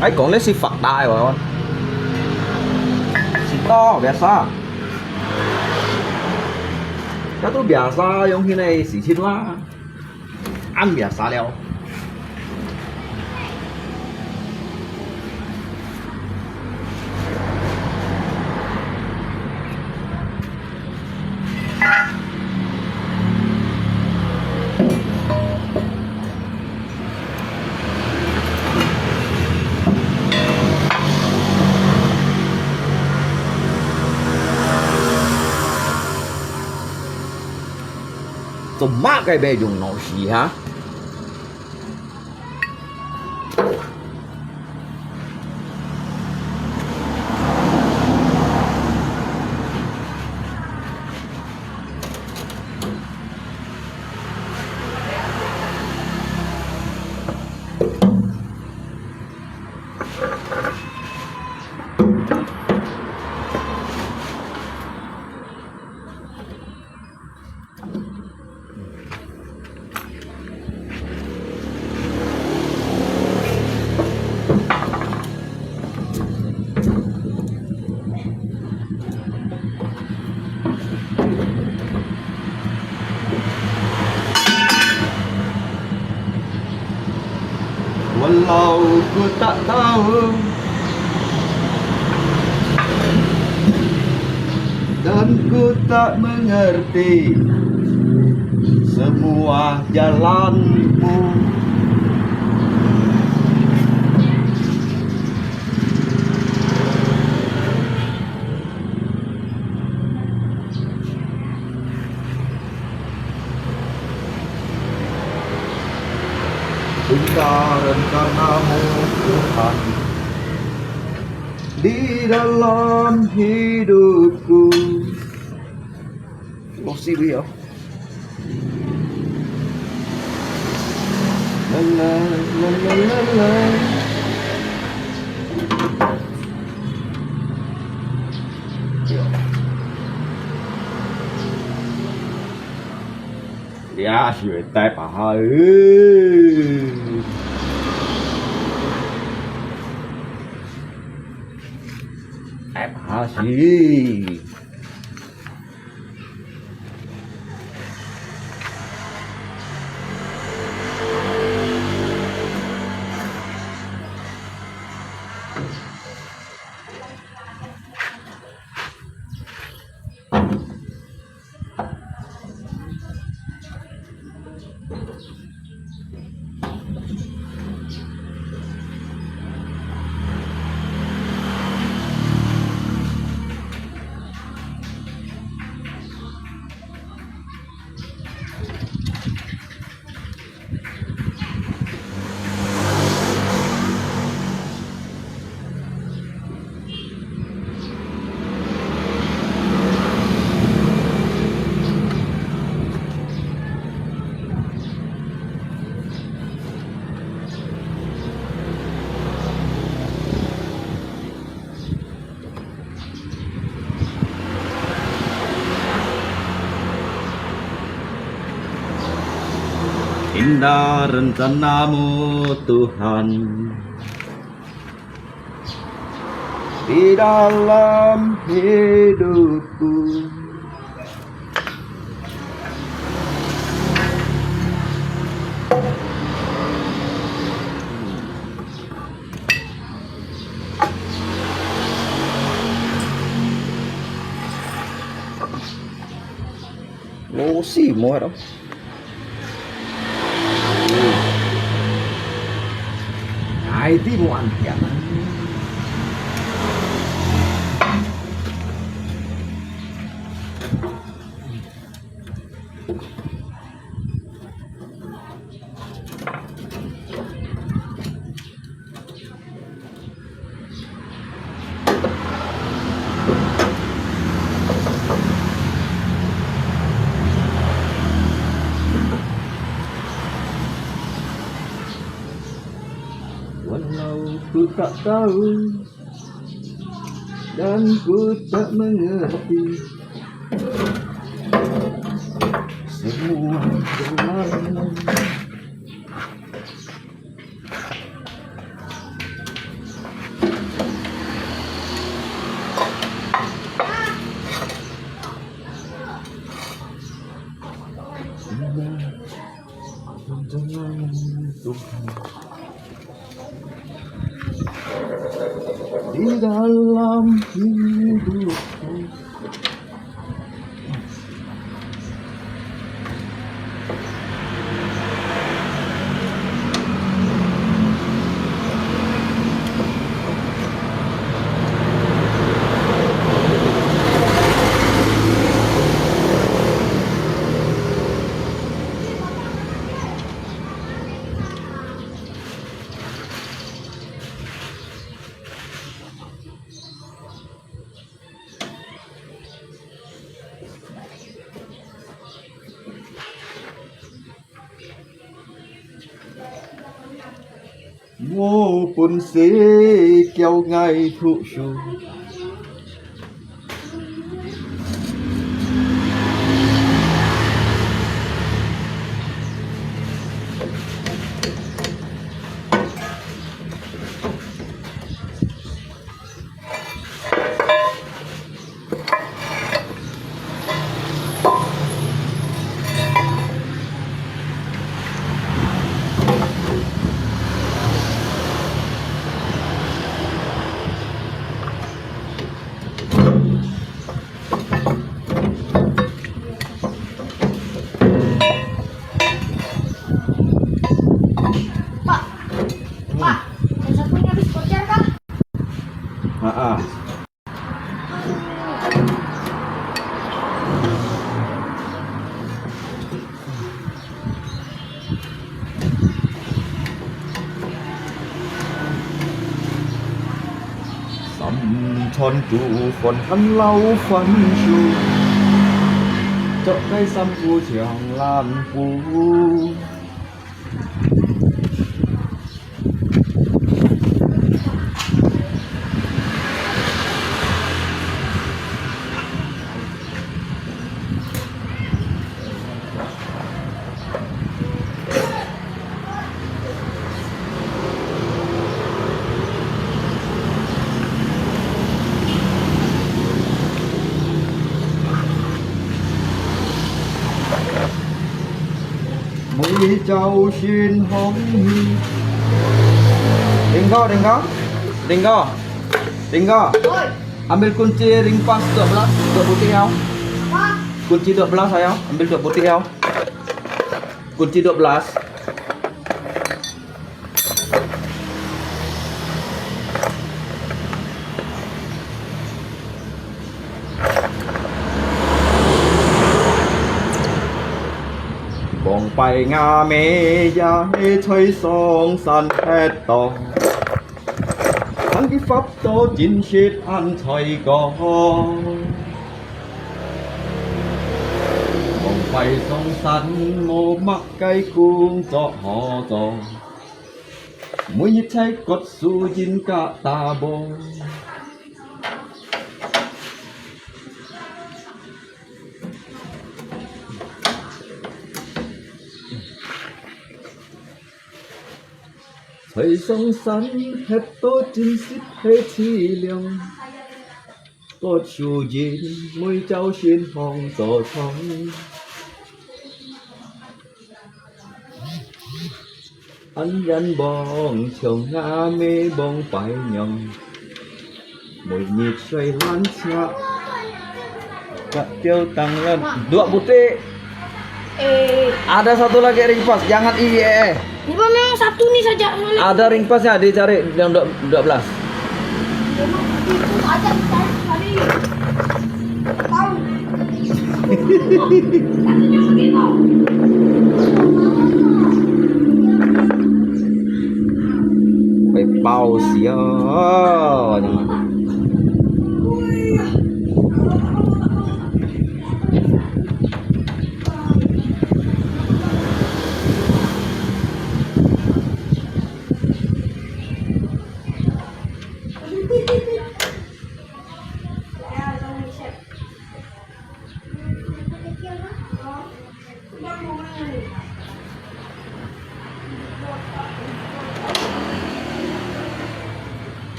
Ấy còn lấy xí phật đai rồi không? Xí to, biasa. Cái tôi biasa, yang khi này xí chín lá. Ăn biasa leo. Tụi má cái bề dùng nó gì hả? Walau ku tak tahu dan ku tak mengerti semua jalanmu hingga rencanamu Tuhan di dalam hidupku. Lo sih ya. La la la la la la 呀，学带把哈带把去。Indah rencanamu Tuhan di dalam hidupku. Lo sih muero. Ai tí một anh chả walau ku tak tahu dan ku tak mengerti semua berlalu. Jangan Tuhan di dalam hidupku. Vô bùn xế kéo ngay thụ sù Thon trụ phần thân lau phấn chu chợ cây xăm cu trường lan phú mui jauh xin hong hi. Ringgo, ambil kunci ring pas 12, dua putih ya. Kunci 12 saya, ambil dua putih ya. Kunci 12. Bong pai nga me ya he chơi song san hết to. Thằng cái pháp to chín shit ăn chơi có. Bong pai song san mô mắc cái cung cho họ to. Mỗi nhịp chạy cột su chín cả ta bồ. Thời sông sắn hết tố chính xích hết chi liang. Có chủ dinh môi cháu xuyên hong gió sóng. Anh gắn bong chồng ngã mê bong phải nhầm. Một nhịp xoay lăn chạ. Kak Tio tangan dua putih. Ada satu lagi ring pas, jangan IE. Ini memang satu nih saja. Ada ring pasnya, dicari yang 12. Itu aja cari. Tahu. Satunya begitu. Phải bao xíu.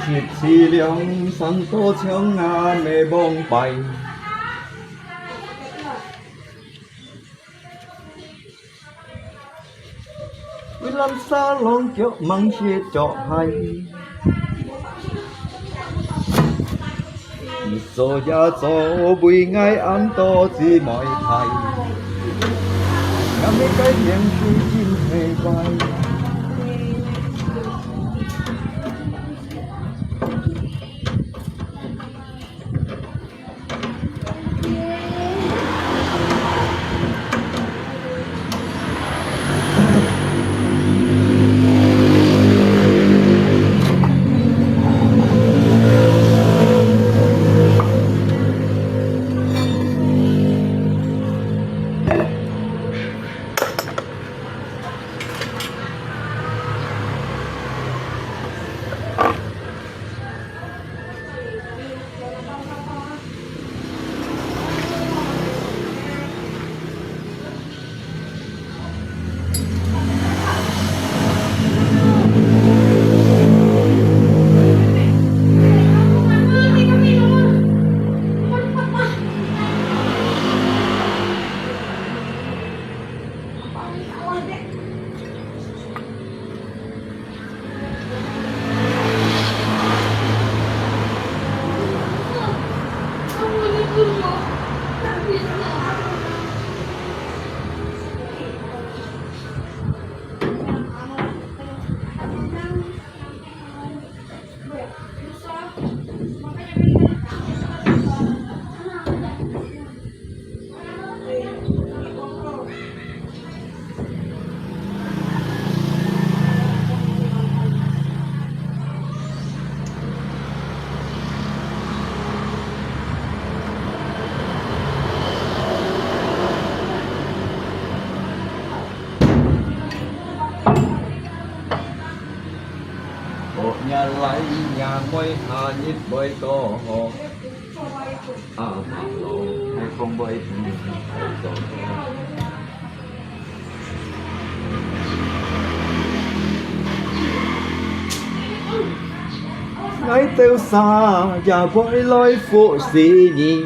Shit chi liang sang to chang nga mê bong bay. Quy lâm xa long kiệu mang shit cho hay. So ya so bùi ngay ăn to chi mọi thầy. Ngắm mấy cái miệng suy chim hề bay. Nhà lấy nhà quay hà nhít bơi to hồ thằng lộ hay không bơi thì phải tiêu xa và với lối phụ gì nhỉ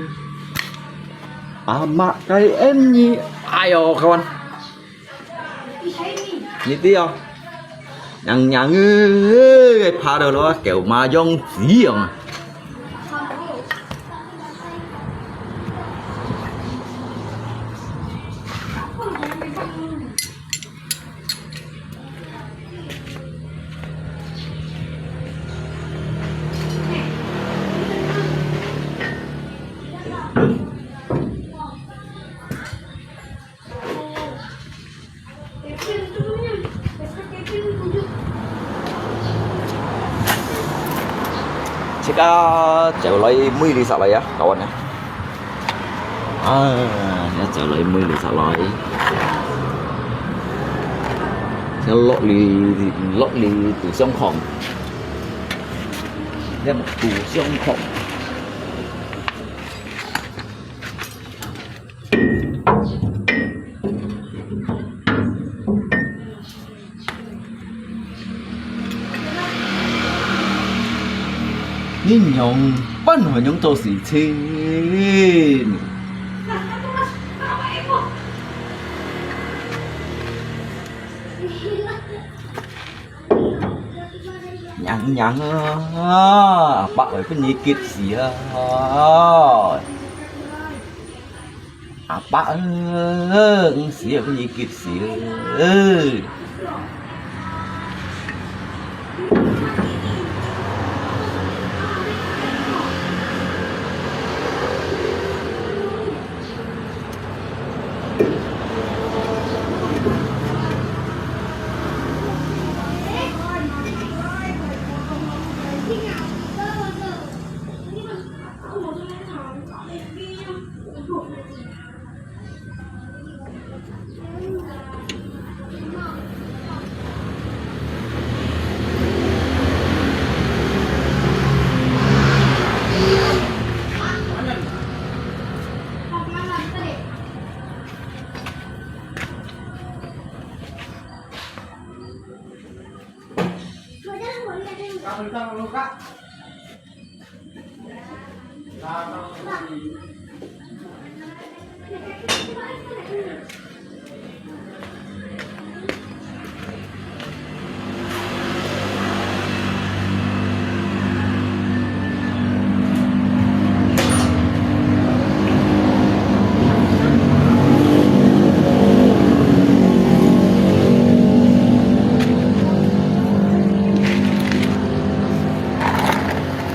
mà cái em nhỉ ai ồ kawan nhỉ tí không nhằng cái pha đâu đó kiểu mà dông gì không Jika trở lại 10 đi lại á kawan ya. Nó trở lại 10 đi lại. Nó lọt lì tủ xông khổng. Đây một tủ xông khổng. Nhìn nhung ban hồi nhung做事情nhằng bạn ấy phân nhị kiệt gì bạn xí ở phân nhị kiệt gì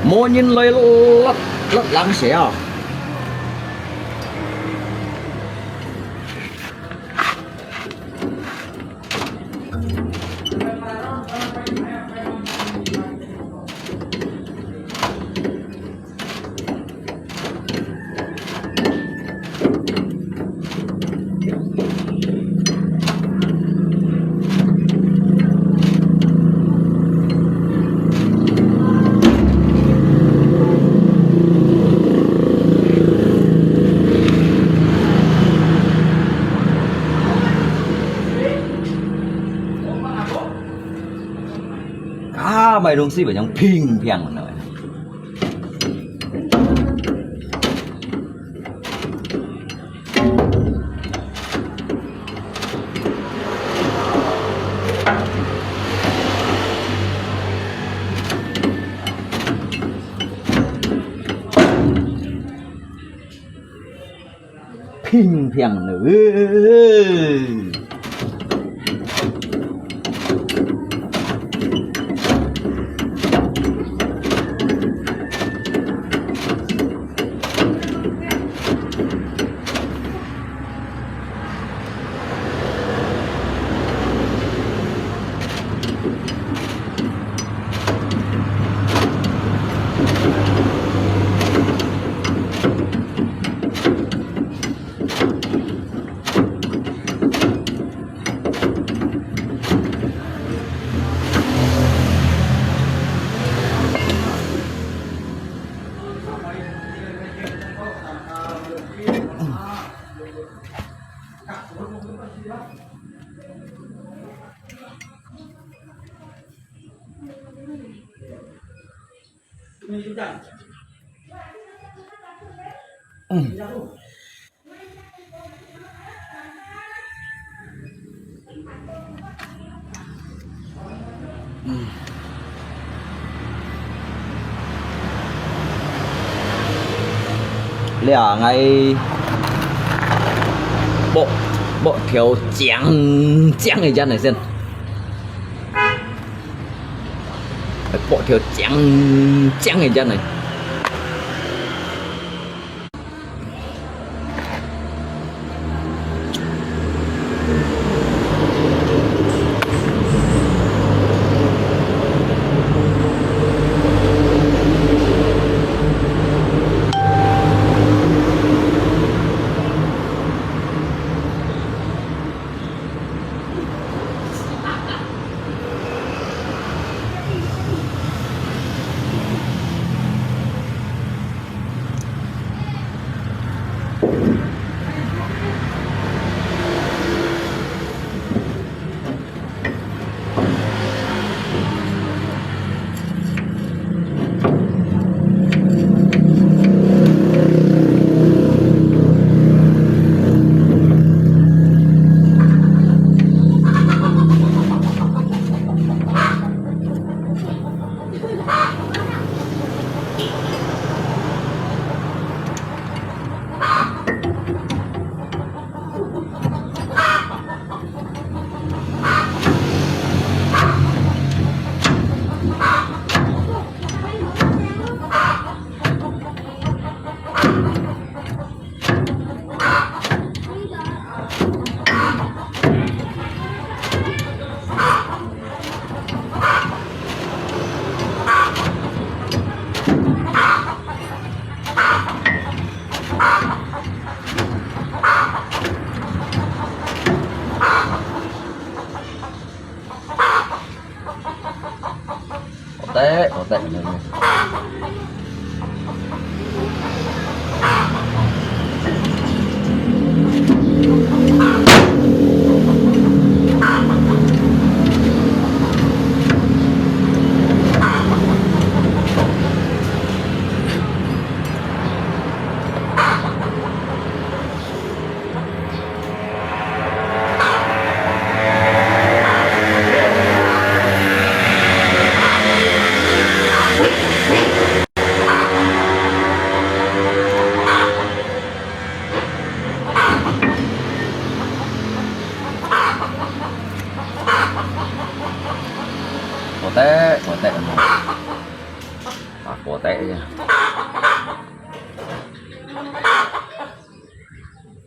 mua nhìn lấy lắc lăng xẻ à mày đồng sĩ bảo nhang phình phèng rồi phình phèng nữa 2 ngày bộ bộ thiếu trắng trắng này chân này xem bộ thiếu trắng trắng này chân này có tệ này. Có tệ có tệ nha.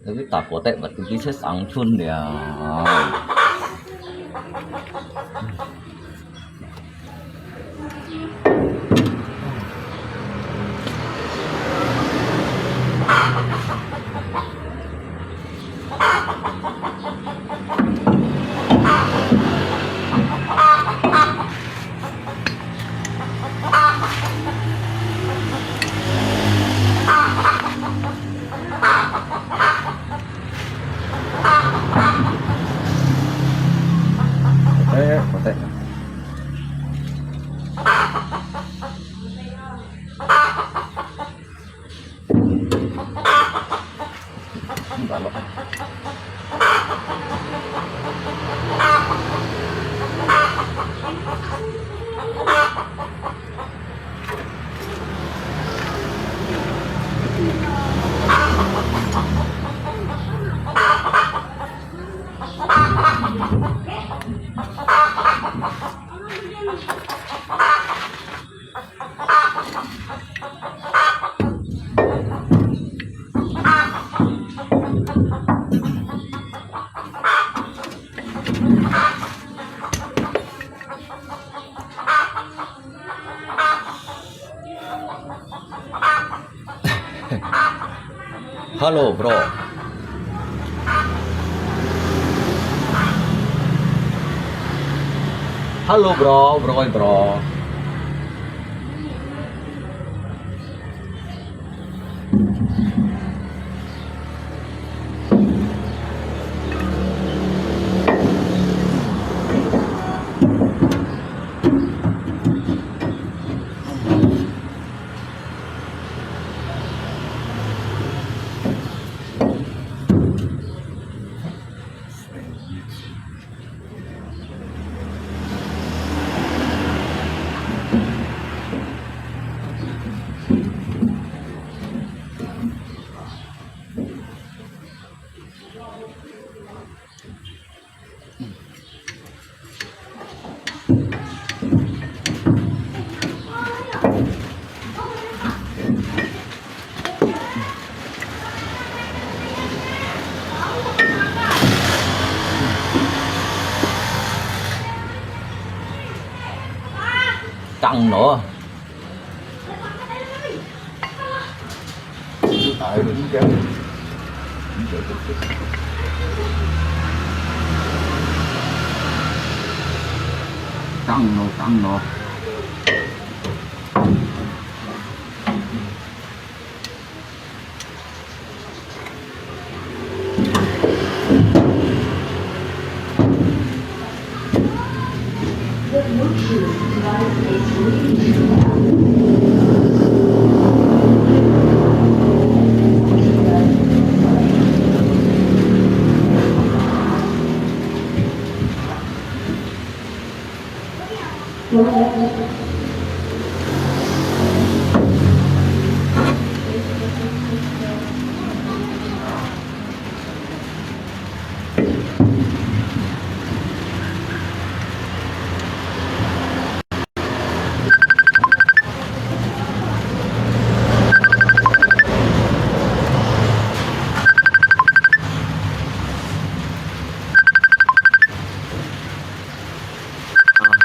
Thế cái tạp có tệ mà cứ chết sáng chun nè. Có tệ. Halo bro. Halo bro, bro. Căng nữa. Tại đúng cái căng nó.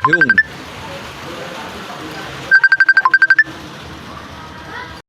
Hiếu